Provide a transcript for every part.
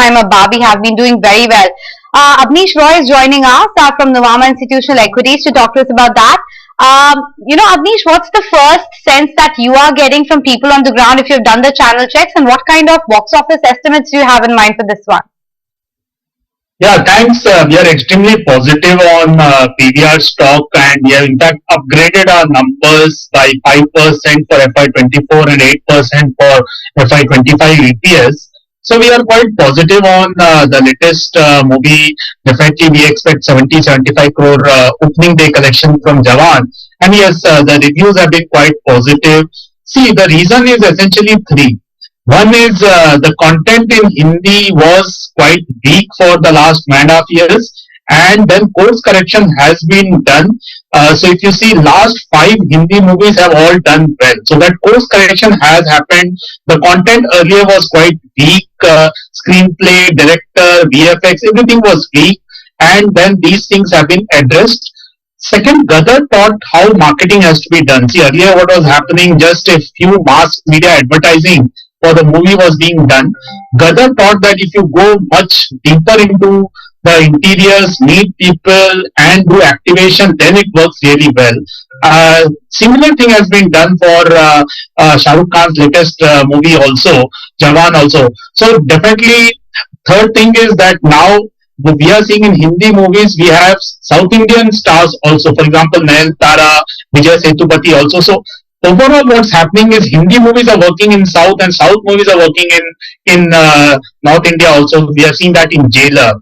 I'm a Barbie have been doing very well. Abneesh Roy is joining us from Nuvama Institutional Equities to talk to us about that. Abneesh, what's the first sense that you are getting from people on the ground if you've done the channel checks, and what kind of box office estimates do you have in mind for this one? Yeah, thanks. We are extremely positive on PVR stock, and we have in fact upgraded our numbers by 5% for FY24 and 8% for FY25 EPS. So we are quite positive on the latest movie. Definitely, we expect 70-75 crore opening day collection from Jawan. And yes, the reviews have been quite positive. See, the reason is essentially three. One is the content in Hindi was quite weak for the last 1.5 years, and then course correction has been done. So if you see, last five Hindi movies have all done well. So that course correction has happened. The content earlier was quite weak. Screenplay, director, VFX, everything was weak, and then these things have been addressed. Second, Gadar taught how marketing has to be done. See, earlier what was happening, just a few mass media advertising for the movie was being done. Gadar thought that if you go much deeper into the interiors, meet people, and do activation, then it works really well. Similar thing has been done for Shah Rukh Khan's latest movie also, Jawan also. So definitely, third thing is that now we are seeing in Hindi movies, we have South Indian stars also. For example, Nayan Tara, Vijay Sethupathi also. So overall, what's happening is Hindi movies are working in South, and South movies are working in North India also. We have seen that in Jailer.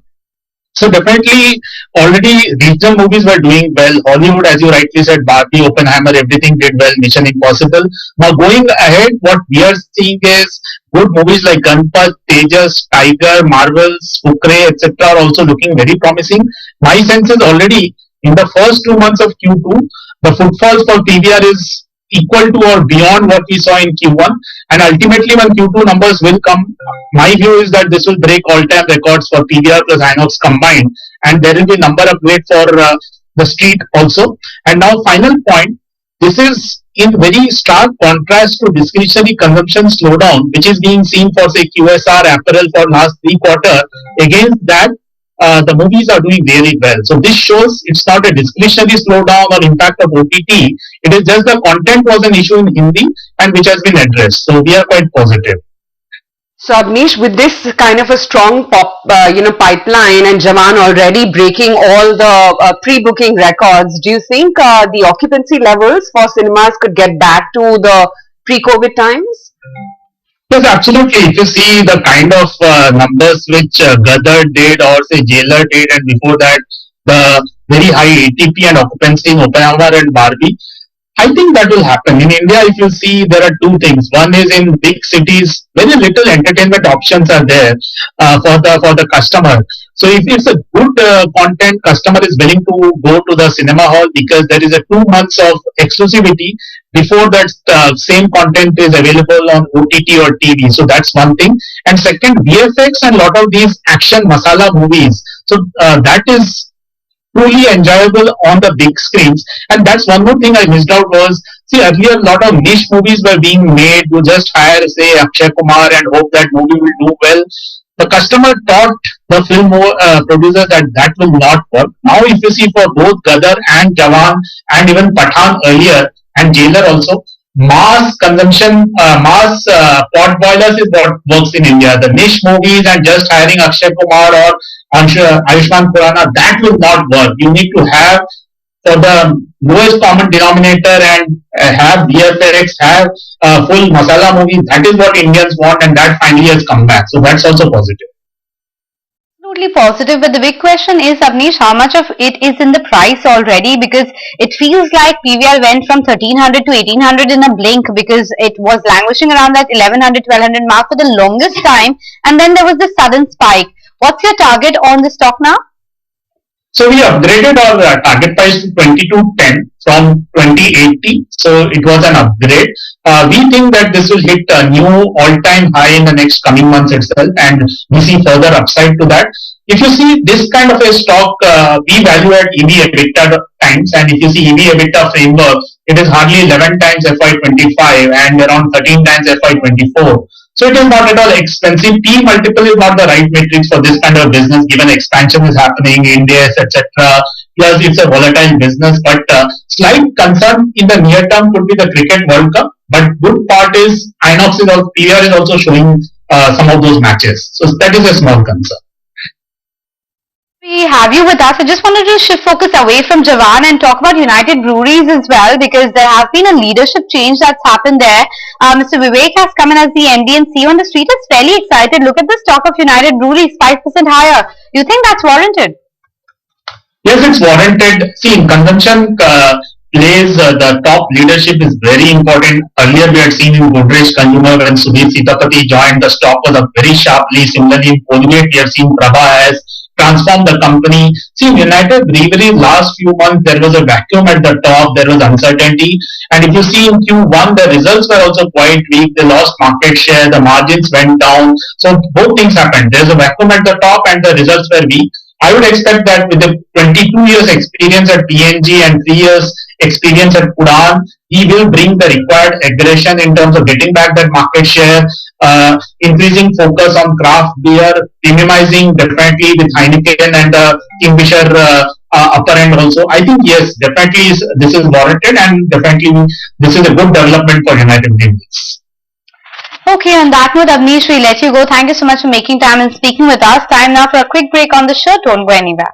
So definitely, already regional movies were doing well. Hollywood, as you rightly said, Barbie, Oppenheimer, everything did well. Mission Impossible. Now going ahead, what we are seeing is good movies like Gunpat, Tejas, Tiger, Marvels, Fukre, etc. are also looking very promising. My sense is already in the first 2 months of Q2, the footfalls for PVR is equal to or beyond what we saw in Q1. And ultimately, when Q2 numbers will come, my view is that this will break all-time records for PVR plus Inox combined, and there will be number upgrade for the street also. And now, final point, this is in very stark contrast to discretionary consumption slowdown, which is being seen for say QSR apparel for last 3 quarters. Against that, the movies are doing really well. So this shows it's not a discretionary slowdown or impact of OTT. It is just the content was an issue in Hindi and which has been addressed. So we are quite positive. So, Abneesh, with this kind of a strong pipeline and Jawan already breaking all the pre-booking records, do you think the occupancy levels for cinemas could get back to the pre-COVID times? Yes, absolutely. If you see the kind of numbers which Gadar did or say Jailer did, and before that the very high ATP and occupancy in Oppenheimer and Barbie, I think that will happen. In India, if you see, there are two things. One is in big cities, very little entertainment options are there for the customer. So if it's a good content, customer is willing to go to the cinema hall because there is a 2 months of exclusivity before that same content is available on OTT or TV. So that's one thing. And second, VFX and a lot of these action masala movies. So that is truly enjoyable on the big screens. And that's one more thing I missed out was, see, earlier a lot of niche movies were being made. You just hire, say, Akshay Kumar and hope that movie will do well. The customer taught the film producers that that will not work. Now, if you see for both Gadar and Jawan and even Pathan earlier and Jailer also, mass consumption, mass pot boilers is what works in India. The niche movies and just hiring Akshay Kumar or Ayushman Khurrana, that will not work. You need to have for the lowest common denominator and have VFX, have full masala movies. That is what Indians want, and that finally has come back. So that's also positive. Absolutely positive, but the big question is, Abneesh, how much of it is in the price already? Because it feels like PVR went from 1300 to 1800 in a blink, because it was languishing around that 1100, 1200 mark for the longest time, and then there was the sudden spike. What's your target on the stock now? So we upgraded our target price to 2210 from 2080. So it was an upgrade. We think that this will hit a new all-time high in the next coming months itself, and we see further upside to that. If you see this kind of a stock, we value at EV EBITDA times, and if you see EV EBITDA framework, it is hardly 11 times FY25 and around 13 times FY24. So it is not at all expensive. P multiple is not the right metrics for this kind of business, given expansion is happening, India, etc. Plus, it's a volatile business. But slight concern in the near term could be the Cricket World Cup. But good part is Inox is also PVR is also showing some of those matches. So that is a small concern. We have you with us. I just wanted to shift focus away from Javan and talk about United Breweries as well, because there has been a leadership change that's happened there. Mr. Vivek has come in as the MD and CEO on the street. Is fairly excited. Look at the stock of United Breweries, 5% higher. You think that's warranted? Yes, it's warranted. See, in consumption plays, the top leadership is very important. Earlier, we had seen in Godrej Consumer when Sudhir Sitapati joined, the stock was up very sharply. Similarly, in Colgate, we have seen Prabha has transformed the company. See, in United Breweries, last few months, there was a vacuum at the top, there was uncertainty. And if you see in Q1, the results were also quite weak. They lost market share, the margins went down. So both things happened. There's a vacuum at the top and the results were weak. I would expect that with the 22 years experience at PNG and 3 years experience at Udan, he will bring the required aggression in terms of getting back that market share, increasing focus on craft beer, minimizing definitely with Heineken and the Kingfisher upper end also. I think yes, definitely this is warranted and definitely this is a good development for United Breweries. Okay, on that note, Abneesh, we let you go. Thank you so much for making time and speaking with us. Time now for a quick break on the show. Don't go anywhere.